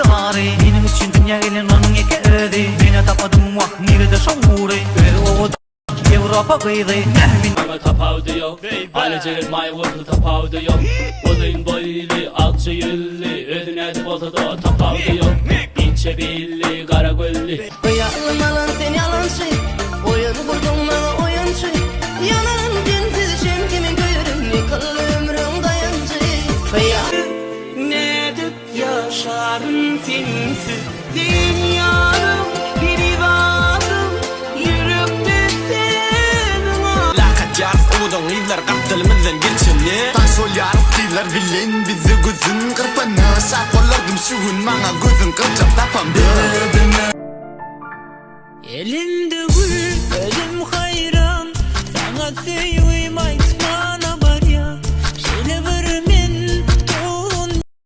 çare. Benim için dünya gelin onun eke öde. Beni tapadım vah nerede şoğure. Öde o Avrupa kıydı. Ama tapağı diyor, aileceğin mayvurdu tapağı diyor. Uzun boylu, alçı yüllü, ödüneci bozdu tapağı diyor. İnce billi, kara güllü. Yalan yalan sen yalancı, oyun kurdun bana oyuncu. Yalan dinsiz şem kimin köyürüm, yıkıl ömrüm dayancı. Nedir yaşarım sensiz dünyarım, bir varım yürekte senin var. Lakat yarıf oğudun yıllar kaptılımızdan geçimli Taş ol yarıf diler bilen bizi gözün kırpana Şakollardım şugun bana gözün kırçap tapam. Elinde